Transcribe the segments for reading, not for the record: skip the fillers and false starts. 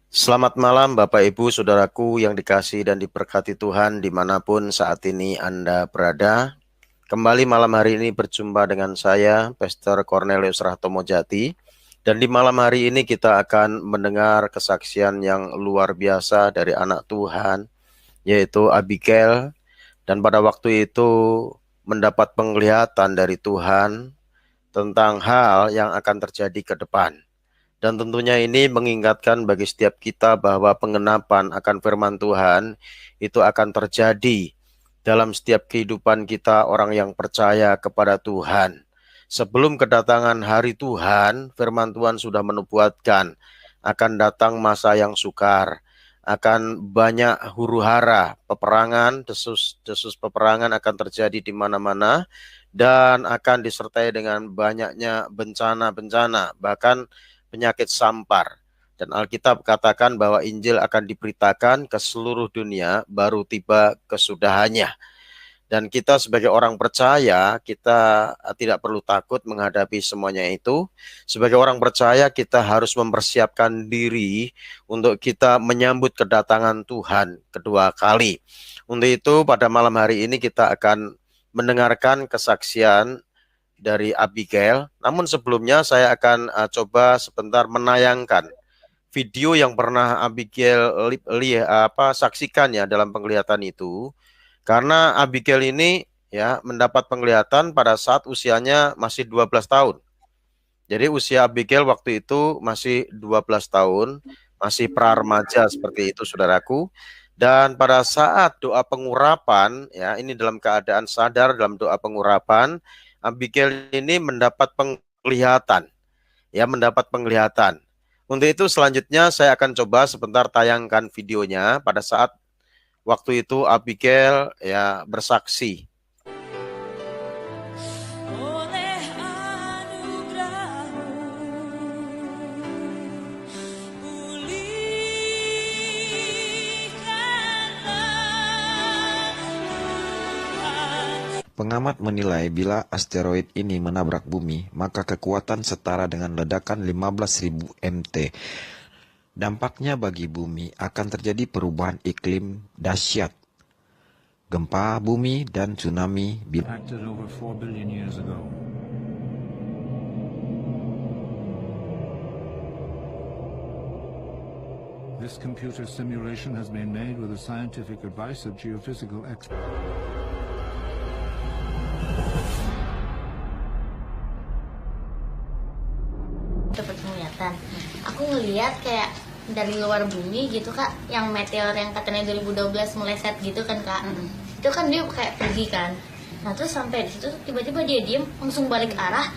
Selamat malam Bapak Ibu Saudaraku yang dikasihi dan diberkati Tuhan dimanapun saat ini Anda berada. Kembali malam hari ini berjumpa dengan saya, Pastor Cornelius Rahtomojati. Dan di malam hari ini kita akan mendengar kesaksian yang luar biasa dari anak Tuhan, yaitu Abigail. Dan pada waktu itu mendapat penglihatan dari Tuhan tentang hal yang akan terjadi ke depan. Dan tentunya ini mengingatkan bagi setiap kita bahwa pengenapan akan firman Tuhan itu akan terjadi dalam setiap kehidupan kita orang yang percaya kepada Tuhan. Sebelum kedatangan hari Tuhan, firman Tuhan sudah menubuatkan akan datang masa yang sukar, akan banyak huru-hara, peperangan, desus peperangan akan terjadi di mana-mana, dan akan disertai dengan banyaknya bencana-bencana, bahkan penyakit sampar. Dan Alkitab katakan bahwa Injil akan diberitakan ke seluruh dunia baru tiba kesudahannya. Dan kita sebagai orang percaya, kita tidak perlu takut menghadapi semuanya itu. Sebagai orang percaya, kita harus mempersiapkan diri untuk kita menyambut kedatangan Tuhan kedua kali. Untuk itu, pada malam hari ini kita akan mendengarkan kesaksian dari Abigail. Namun sebelumnya saya akan coba sebentar menayangkan video yang pernah Abigail saksikan ya dalam penglihatan itu. Karena Abigail ini ya mendapat penglihatan pada saat usianya masih 12 tahun. Jadi usia Abigail waktu itu masih 12 tahun, masih pra-remaja seperti itu saudaraku. Dan pada saat doa pengurapan, ya ini dalam keadaan sadar dalam doa pengurapan, Abigail ini mendapat penglihatan, ya mendapat penglihatan. Untuk itu selanjutnya saya akan coba sebentar tayangkan videonya pada saat waktu itu Abigail ya bersaksi. Pengamat menilai bila asteroid ini menabrak bumi, maka kekuatan setara dengan ledakan 15.000 MT. Dampaknya bagi bumi akan terjadi perubahan iklim dahsyat, gempa bumi dan tsunami bila Acted over 4 billion years ago. This computer simulation has been made with the scientific advice of geophysical experts. Dapat penglihatan. Aku ngeliat kayak dari luar bumi gitu kak, yang meteor yang katanya 2012 meleset gitu kan kak. Itu kan dia kayak pergi kan. Nah terus sampai di situ tiba-tiba dia diem, langsung balik arah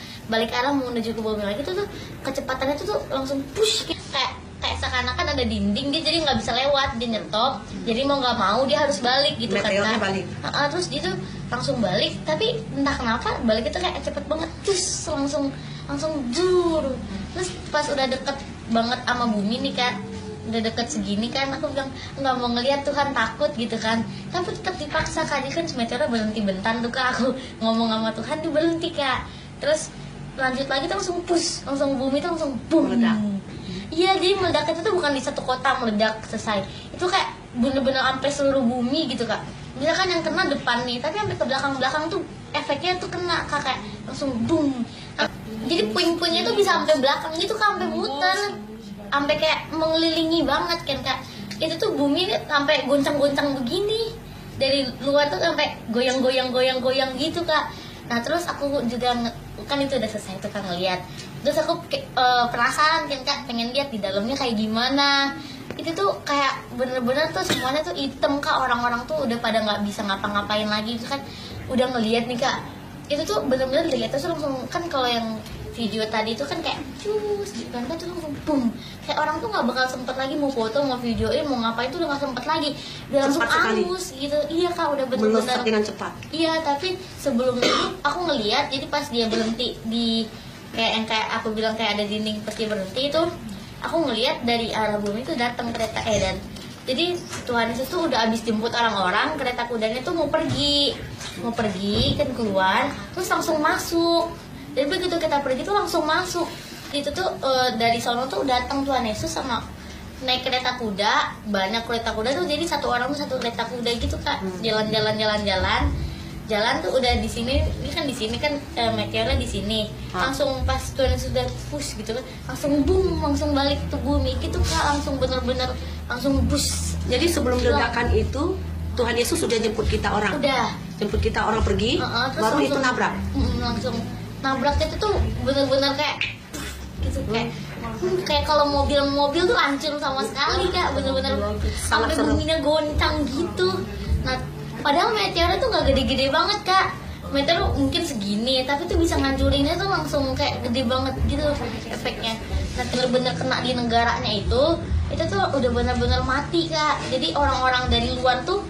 mau menuju ke bumi lagi tuh kecepatannya tuh langsung push gitu. kayak seakan-akan ada dinding, dia jadi nggak bisa lewat, dia nyetop, jadi mau nggak mau dia harus balik gitu kan meteornya kak. balik. Terus dia tuh langsung balik, tapi entah kenapa balik itu kayak cepet banget, terus langsung jur. Terus pas udah deket banget sama bumi nih kan, udah deket segini kan, aku bilang nggak mau ngeliat Tuhan, takut gitu kan, tapi tetap dipaksa kak. Dia kan meteornya berhenti bentar tuh kak, aku ngomong sama Tuhan dia berhenti kak. Terus lanjut lagi tuh langsung push, langsung bumi tuh langsung boom. Meledak. Iya, jadi meledak itu tuh bukan di satu kota meledak selesai, itu kayak bener-bener sampai seluruh bumi gitu kak. Misalkan yang kena depan nih, tapi sampai ke belakang-belakang tuh efeknya tuh kena kak, kayak langsung boom. Jadi puing-puingnya tuh bisa sampai belakang gitu kak, sampai muter, sampai kayak mengelilingi banget kan kak. Itu tuh bumi sampai goncang-goncang begini, dari luar tuh sampai goyang-goyang gitu kak. Nah terus aku juga kan itu udah selesai tuh kan ngeliat, terus aku penasaran kan kak, pengen lihat di dalamnya kayak gimana. Itu tuh kayak bener-bener tuh semuanya tuh hitam kak, orang-orang tuh udah pada nggak bisa ngapa-ngapain lagi itu kan. Udah ngeliat nih kak, itu tuh bener-bener lihat terus langsung kan, kalau yang video tadi itu kan kayak cus gitu kan tuh langsung boom, kayak orang tuh nggak bakal sempet lagi mau foto, mau videoin, mau ngapain tuh udah nggak sempet lagi, udah langsung Cepat sekali. angus gitu. Iya kak, udah Meleset bener-bener dengan cepat. iya. Tapi sebelum itu aku ngeliat, jadi pas dia berhenti di kayak yang kayak aku bilang kayak ada dinding, pas dia berhenti itu aku ngeliat dari arah bumi itu datang kereta dan jadi Tuhan Yesus tuh udah habis jemput orang-orang, kereta kudanya tuh mau pergi kan keluar, terus langsung masuk. Dan begitu kita pergi tuh langsung masuk. Itu tuh dari sono tuh datang Tuhan Yesus sama naik kereta kuda, banyak kereta kuda tuh, jadi satu orang tuh satu kereta kuda gitu kak, jalan-jalan jalan tuh udah di sini, ini kan di sini kan meteornya di sini, langsung pas Tuhan sudah push gitu kan, langsung boom, langsung balik ke bumi gitu kak, langsung bener-bener langsung bus. Jadi sebelum ledakan itu Tuhan Yesus sudah jemput kita orang. Udah. Jemput kita orang pergi, Terus baru itu langsung- nabrak. langsung nabrak itu tuh bener-bener kayak gitu, kayak kalau mobil tuh hancur sama sekali kak, bener-bener sampai serem. buminya goncang gitu. Nah padahal meteornya tuh nggak gede-gede banget kak, meteor mungkin segini tapi tuh bisa ngancurinnya tuh langsung kayak gede banget gitu efeknya. Nah bener-bener kena di negaranya itu tuh udah bener-bener mati kak. Jadi orang-orang dari luar tuh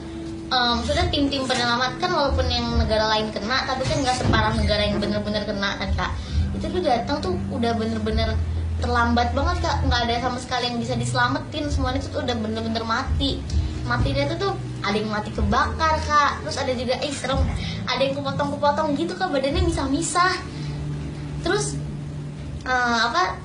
sudah tim-tim penyelamat kan, walaupun yang negara lain kena tapi kan nggak separah negara yang bener-bener kena kan kak. Itu tuh datang tuh udah bener-bener terlambat banget kak, nggak ada sama sekali yang bisa diselamatin, semuanya tuh udah bener-bener matinya tuh ada yang mati kebakar kak, terus ada juga serem, ada yang kepotong-kepotong gitu kak, badannya misah-misah. Terus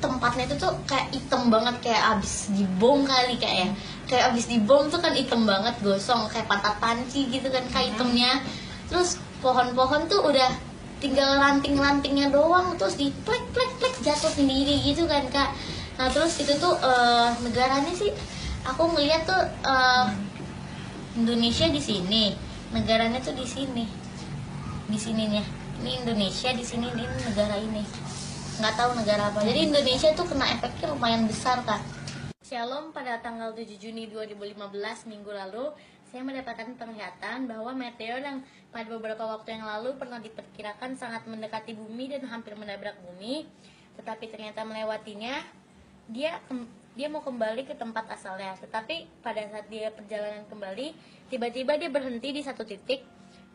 tempatnya itu tuh kayak hitam banget, kayak abis dibom kali kak ya, kayak abis dibom tuh kan hitam banget, gosong kayak patah panci gitu kan kak hitamnya. Terus pohon-pohon tuh udah tinggal ranting-rantingnya doang, terus di plek jatuh sendiri gitu kan kak. Nah terus itu tuh negaranya sih aku ngeliat tuh Indonesia di sini, negaranya tuh di sininya ini Indonesia, di sini ini negara ini, nggak tahu negara apa. Jadi Indonesia tuh kena efeknya lumayan besar kak. Shalom, pada tanggal 7 Juni 2015 minggu lalu saya mendapatkan penglihatan bahwa meteor yang pada beberapa waktu yang lalu pernah diperkirakan sangat mendekati bumi dan hampir menabrak bumi, tetapi ternyata melewatinya, dia mau kembali ke tempat asalnya. Tetapi pada saat dia perjalanan kembali, tiba-tiba dia berhenti di satu titik.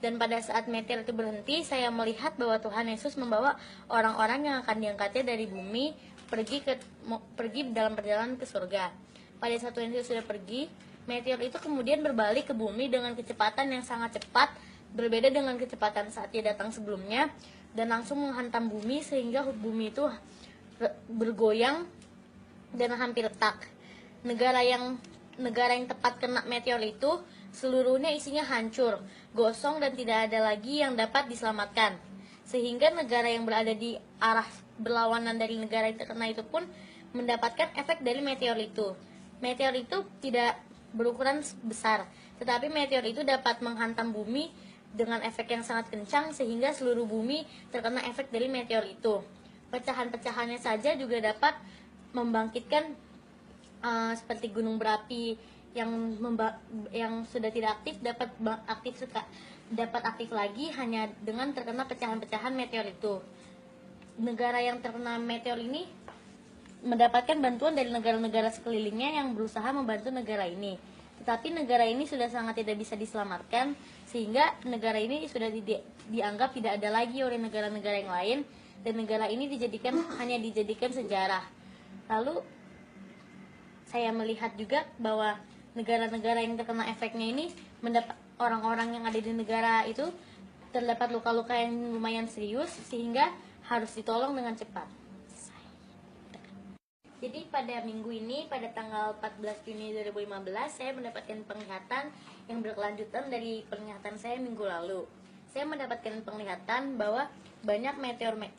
Dan pada saat meteor itu berhenti, saya melihat bahwa Tuhan Yesus membawa orang-orang yang akan diangkatnya dari bumi pergi dalam perjalanan ke surga. Pada saat Tuhan Yesus sudah pergi, meteor itu kemudian berbalik ke bumi dengan kecepatan yang sangat cepat, berbeda dengan kecepatan saat dia datang sebelumnya, dan langsung menghantam bumi sehingga bumi itu bergoyang dan hampir retak. Negara yang tepat kena meteor itu seluruhnya isinya hancur, gosong, dan tidak ada lagi yang dapat diselamatkan. Sehingga negara yang berada di arah berlawanan dari negara yang terkena itu pun mendapatkan efek dari meteor itu. Meteor itu tidak berukuran besar, tetapi meteor itu dapat menghantam bumi dengan efek yang sangat kencang sehingga seluruh bumi terkena efek dari meteor itu. Pecahan-pecahannya saja juga dapat membangkitkan seperti gunung berapi yang sudah tidak aktif dapat aktif lagi hanya dengan terkena pecahan-pecahan meteor itu. Negara yang terkena meteor ini mendapatkan bantuan dari negara-negara sekelilingnya yang berusaha membantu negara ini. Tetapi negara ini sudah sangat tidak bisa diselamatkan, sehingga negara ini sudah dianggap tidak ada lagi oleh negara-negara yang lain, dan negara ini hanya dijadikan sejarah. Lalu saya melihat juga bahwa negara-negara yang terkena efeknya ini mendapat orang-orang yang ada di negara itu terdapat luka-luka yang lumayan serius sehingga harus ditolong dengan cepat. Jadi pada minggu ini, pada tanggal 14 Juni 2015, saya mendapatkan penglihatan yang berkelanjutan dari penglihatan saya minggu lalu. Saya mendapatkan penglihatan bahwa banyak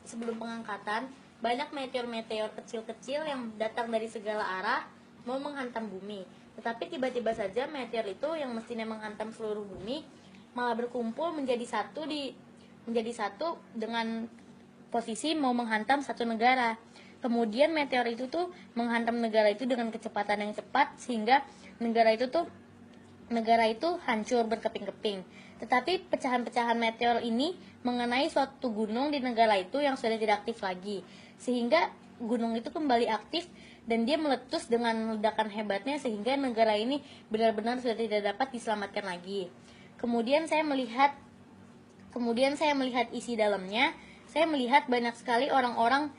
sebelum pengangkatan, banyak meteor-meteor kecil-kecil yang datang dari segala arah mau menghantam bumi. Tetapi tiba-tiba saja meteor itu yang mestinya menghantam seluruh bumi malah berkumpul menjadi satu dengan posisi mau menghantam satu negara. Kemudian meteor itu tuh menghantam negara itu dengan kecepatan yang cepat sehingga negara itu hancur berkeping-keping. Tetapi pecahan-pecahan meteor ini mengenai suatu gunung di negara itu yang sudah tidak aktif lagi, sehingga gunung itu kembali aktif dan dia meletus dengan ledakan hebatnya sehingga negara ini benar-benar sudah tidak dapat diselamatkan lagi. Kemudian saya melihat isi dalamnya. Saya melihat banyak sekali orang-orang,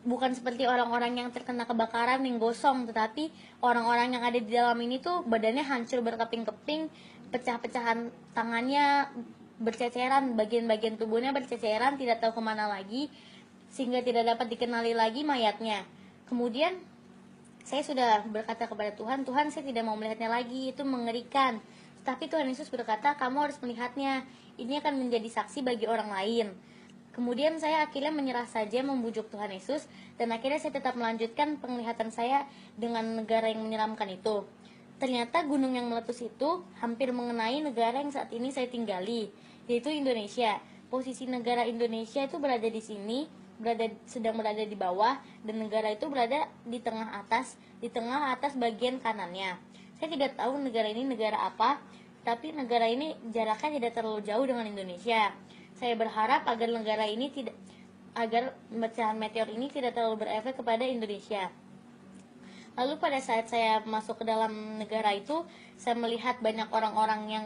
bukan seperti orang-orang yang terkena kebakaran yang gosong, tetapi orang-orang yang ada di dalam ini tuh badannya hancur berkeping-keping, pecah-pecahan tangannya berceceran, bagian-bagian tubuhnya berceceran, tidak tahu kemana lagi, sehingga tidak dapat dikenali lagi mayatnya. Kemudian Saya sudah berkata kepada Tuhan, Tuhan saya tidak mau melihatnya lagi, itu mengerikan. Tetapi Tuhan Yesus berkata, kamu harus melihatnya, ini akan menjadi saksi bagi orang lain. Kemudian saya akhirnya menyerah saja membujuk Tuhan Yesus, dan akhirnya saya tetap melanjutkan penglihatan saya dengan negara yang menyeramkan itu. Ternyata gunung yang meletus itu hampir mengenai negara yang saat ini saya tinggali, yaitu Indonesia. Posisi negara Indonesia itu berada di sini, sedang berada di bawah, dan negara itu berada di tengah atas bagian kanannya. Saya tidak tahu negara ini negara apa, tapi negara ini jaraknya tidak terlalu jauh dengan Indonesia. Saya berharap agar pecahan meteor ini tidak terlalu berefek kepada Indonesia. Lalu pada saat saya masuk ke dalam negara itu, saya melihat banyak orang-orang yang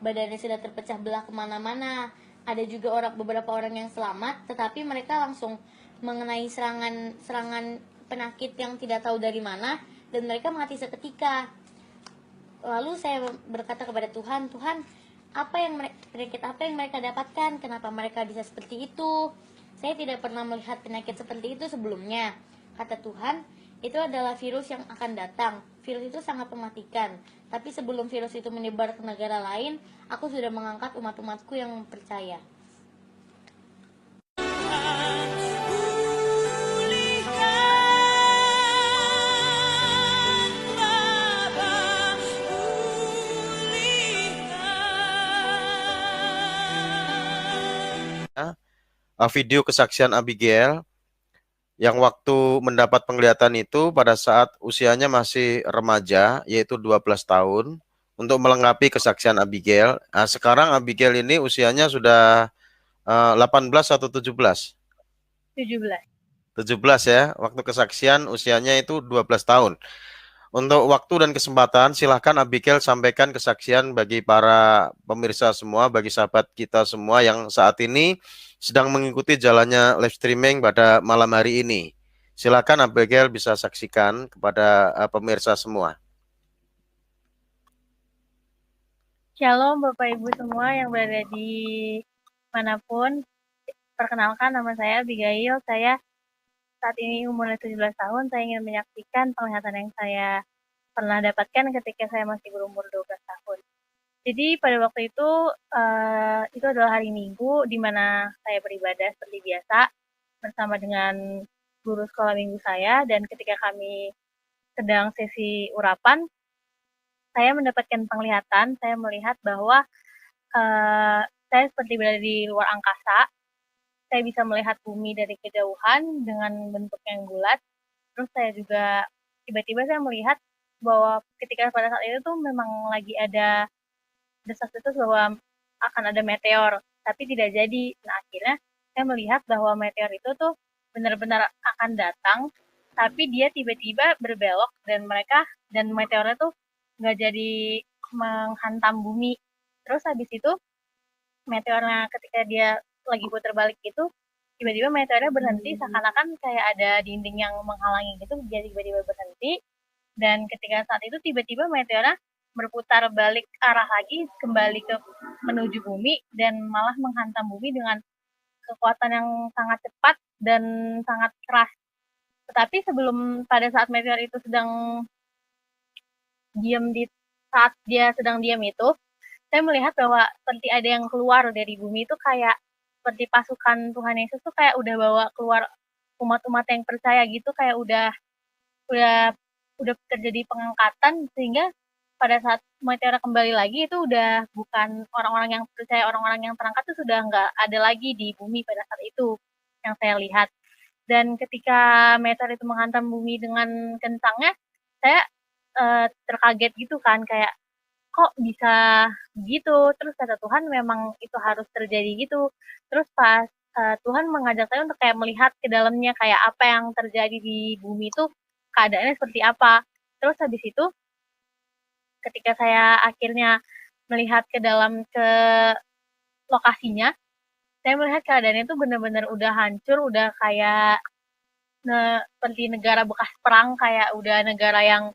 badannya sudah terpecah belah kemana-mana. Ada juga beberapa orang yang selamat, tetapi mereka langsung mengenai serangan penyakit yang tidak tahu dari mana, dan mereka mati seketika. Lalu saya berkata kepada Tuhan, Tuhan, penyakit apa yang mereka dapatkan? Kenapa mereka bisa seperti itu? Saya tidak pernah melihat penyakit seperti itu sebelumnya. Kata Tuhan, itu adalah virus yang akan datang. Virus itu sangat mematikan. Tapi sebelum virus itu menyebar ke negara lain, aku sudah mengangkat umat-umatku yang percaya. Video kesaksian Abigail yang waktu mendapat penglihatan itu pada saat usianya masih remaja, yaitu 12 tahun, untuk melengkapi kesaksian Abigail. Nah, sekarang Abigail ini usianya sudah 18 atau 17? 17. 17 ya, waktu kesaksian usianya itu 12 tahun. Untuk waktu dan kesempatan, silahkan Abigail sampaikan kesaksian bagi para pemirsa semua, bagi sahabat kita semua yang saat ini sedang mengikuti jalannya live streaming pada malam hari ini. Silakan Abigail bisa saksikan kepada pemirsa semua. Shalom Bapak Ibu semua yang berada di manapun. Perkenalkan, nama saya Abigail. Saya saat ini umurnya 17 tahun. Saya ingin menyaksikan penglihatan yang saya pernah dapatkan ketika saya masih berumur 12 tahun. Jadi pada waktu itu adalah hari Minggu di mana saya beribadah seperti biasa bersama dengan guru sekolah minggu saya, dan ketika kami sedang sesi urapan, saya mendapatkan penglihatan. Saya melihat bahwa saya seperti berada di luar angkasa. Saya bisa melihat bumi dari kejauhan dengan bentuk yang bulat. Terus saya juga tiba-tiba saya melihat bahwa ketika pada saat itu tuh memang lagi ada desas-desus bahwa akan ada meteor, tapi tidak jadi. Nah, akhirnya saya melihat bahwa meteor itu tuh benar-benar akan datang, tapi dia tiba-tiba berbelok dan meteornya tuh nggak jadi menghantam bumi. Terus habis itu meteornya ketika dia lagi putar balik itu, tiba-tiba meteornya berhenti, seakan-akan kayak ada dinding yang menghalangi gitu, jadi tiba-tiba berhenti. Dan ketika saat itu tiba-tiba meteornya berputar balik arah lagi, kembali menuju bumi, dan malah menghantam bumi dengan kekuatan yang sangat cepat dan sangat keras. Tetapi pada saat meteor itu sedang saat dia sedang diam itu, saya melihat bahwa seperti ada yang keluar dari bumi itu, kayak seperti pasukan Tuhan Yesus tuh kayak udah bawa keluar umat-umat yang percaya gitu, kayak udah terjadi pengangkatan, sehingga pada saat meteor kembali lagi itu udah bukan orang-orang yang percaya, orang-orang yang terangkat itu sudah nggak ada lagi di bumi pada saat itu yang saya lihat. Dan ketika meteor itu menghantam bumi dengan kencangnya, saya terkaget gitu kan, kayak kok bisa gitu. Terus kata Tuhan memang itu harus terjadi gitu. Terus pas Tuhan mengajak saya untuk kayak melihat ke dalamnya, kayak apa yang terjadi di bumi itu keadaannya seperti apa. Terus habis itu ketika saya akhirnya melihat ke lokasinya, saya melihat keadaannya itu benar-benar udah hancur, udah kayak seperti negara bekas perang, kayak udah negara yang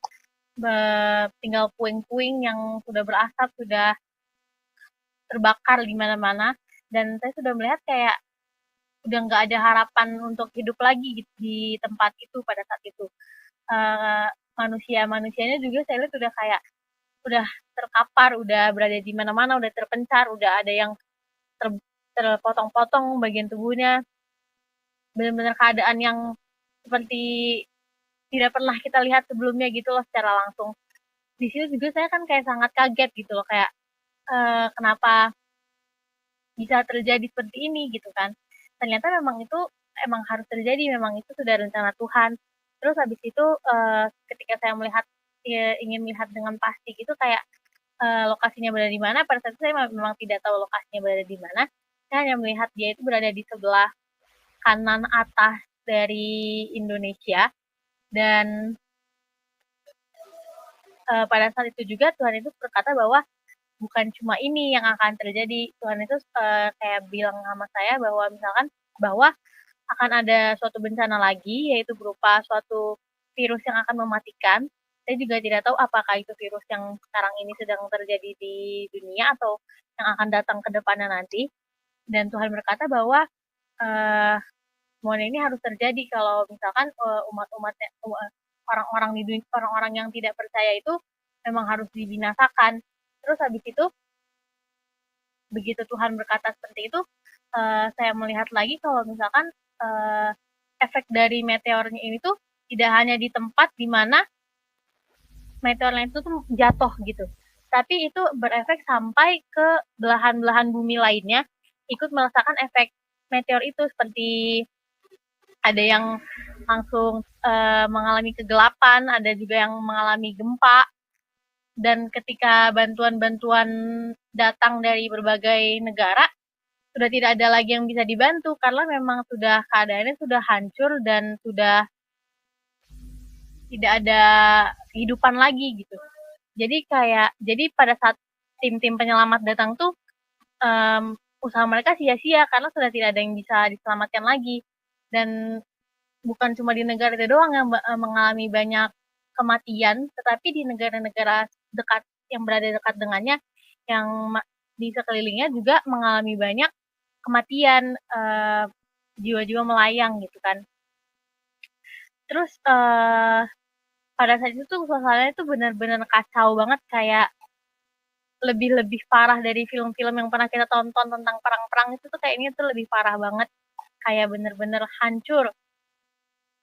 tinggal puing-puing yang sudah berasap, sudah terbakar di mana-mana. Dan saya sudah melihat kayak udah nggak ada harapan untuk hidup lagi di tempat itu pada saat itu. manusianya juga saya lihat udah terkapar, udah berada di mana-mana, udah terpencar, udah ada yang terpotong-potong bagian tubuhnya, benar-benar keadaan yang seperti tidak pernah kita lihat sebelumnya gitu loh secara langsung. Di situ juga saya kan kayak sangat kaget gitu loh, kayak kenapa bisa terjadi seperti ini gitu kan. Ternyata memang itu emang harus terjadi, memang itu sudah rencana Tuhan. Terus habis itu ketika saya ingin melihat dengan pasti gitu kayak lokasinya berada di mana, pada saat itu saya memang tidak tahu lokasinya berada di mana. Saya hanya melihat dia itu berada di sebelah kanan atas dari Indonesia, dan pada saat itu juga Tuhan itu berkata bahwa bukan cuma ini yang akan terjadi. Tuhan itu kayak bilang sama saya bahwa misalkan bahwa akan ada suatu bencana lagi, yaitu berupa suatu virus yang akan mematikan. Saya juga tidak tahu apakah itu virus yang sekarang ini sedang terjadi di dunia atau yang akan datang ke depannya nanti. Dan Tuhan berkata bahwa semuanya ini harus terjadi kalau misalkan umat-umatnya, orang-orang di dunia, orang-orang yang tidak percaya itu memang harus dibinasakan. Terus habis itu begitu Tuhan berkata seperti itu, saya melihat lagi kalau misalkan efek dari meteornya ini tuh tidak hanya di tempat di mana meteornya itu tuh jatuh gitu, tapi itu berefek sampai ke belahan-belahan bumi lainnya, ikut merasakan efek meteor itu, seperti ada yang langsung mengalami kegelapan, ada juga yang mengalami gempa. Dan ketika bantuan-bantuan datang dari berbagai negara, sudah tidak ada lagi yang bisa dibantu karena memang sudah keadaannya sudah hancur dan sudah tidak ada kehidupan lagi gitu. Jadi pada saat tim-tim penyelamat datang tuh usaha mereka sia-sia karena sudah tidak ada yang bisa diselamatkan lagi. Dan bukan cuma di negara itu doang yang mengalami banyak kematian, tetapi di negara-negara dekat yang berada dekat dengannya, yang di sekelilingnya juga mengalami banyak kematian, jiwa-jiwa melayang gitu kan. Terus pada saat itu tuh suasananya tuh benar-benar kacau banget, kayak lebih parah dari film-film yang pernah kita tonton tentang perang-perang itu tuh kayaknya tuh lebih parah banget, kayak benar-benar hancur.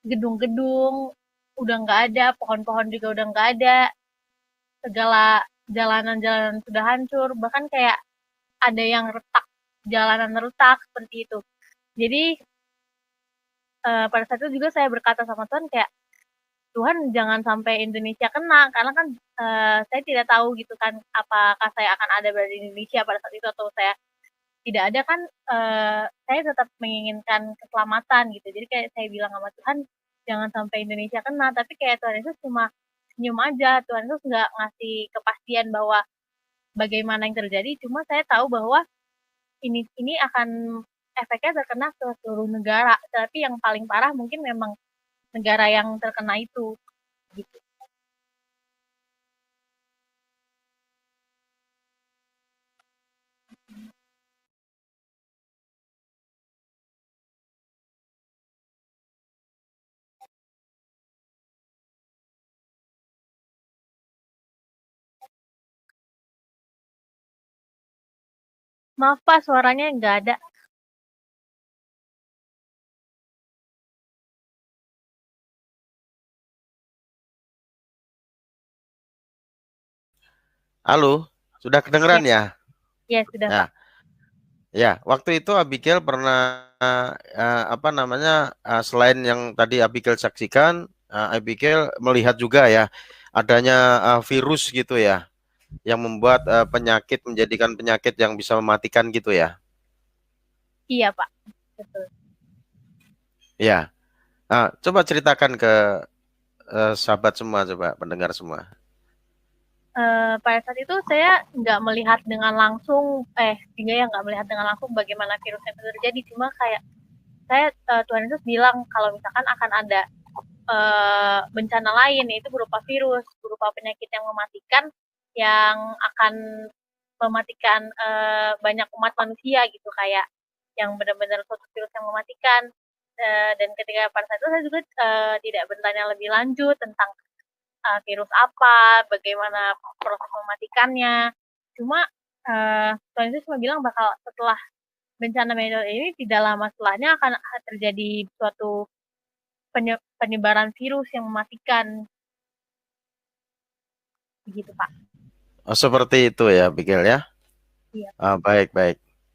Gedung-gedung udah nggak ada, pohon-pohon juga udah nggak ada, segala jalanan-jalanan sudah hancur, bahkan kayak ada yang retak, jalanan retak seperti itu. Jadi pada saat itu juga saya berkata sama Tuhan kayak, Tuhan jangan sampai Indonesia kena, karena kan saya tidak tahu gitu kan apakah saya akan ada berada di Indonesia pada saat itu atau saya tidak ada kan. Saya tetap menginginkan keselamatan gitu, jadi kayak saya bilang sama Tuhan jangan sampai Indonesia kena, tapi kayak Tuhan Yesus cuma senyum aja. Tuhan Yesus nggak ngasih kepastian bahwa bagaimana yang terjadi, cuma saya tahu bahwa ini akan efeknya terkena ke seluruh negara, tapi yang paling parah mungkin memang negara yang terkena itu gitu. Maaf Pak, suaranya nggak ada. Halo, sudah kedengeran ya? Ya sudah Ya, Pak. ya. Waktu itu Abigail pernah selain yang tadi Abigail saksikan, Abigail melihat juga ya adanya virus gitu ya, yang membuat penyakit menjadikan penyakit yang bisa mematikan gitu ya. Iya Pak, betul. Ya, coba ceritakan ke sahabat semua, coba pendengar semua. Pada saat itu saya nggak melihat dengan langsung, nggak melihat dengan langsung bagaimana virusnya itu terjadi, cuma kayak Tuhan Yesus bilang kalau misalkan akan ada bencana lain, yaitu berupa virus, berupa penyakit yang mematikan, yang akan mematikan banyak umat manusia gitu, kayak yang benar-benar suatu virus yang mematikan. Dan ketika pada saat itu saya juga tidak bertanya lebih lanjut tentang virus apa, bagaimana proses mematikannya. Cuma Tuhan Yesus cuma bilang bakal setelah bencana meteor ini tidak lama setelahnya akan terjadi suatu penyebaran virus yang mematikan. Begitu, Pak. Oh, seperti itu ya, Bigel ya. Iya. Baik, baik.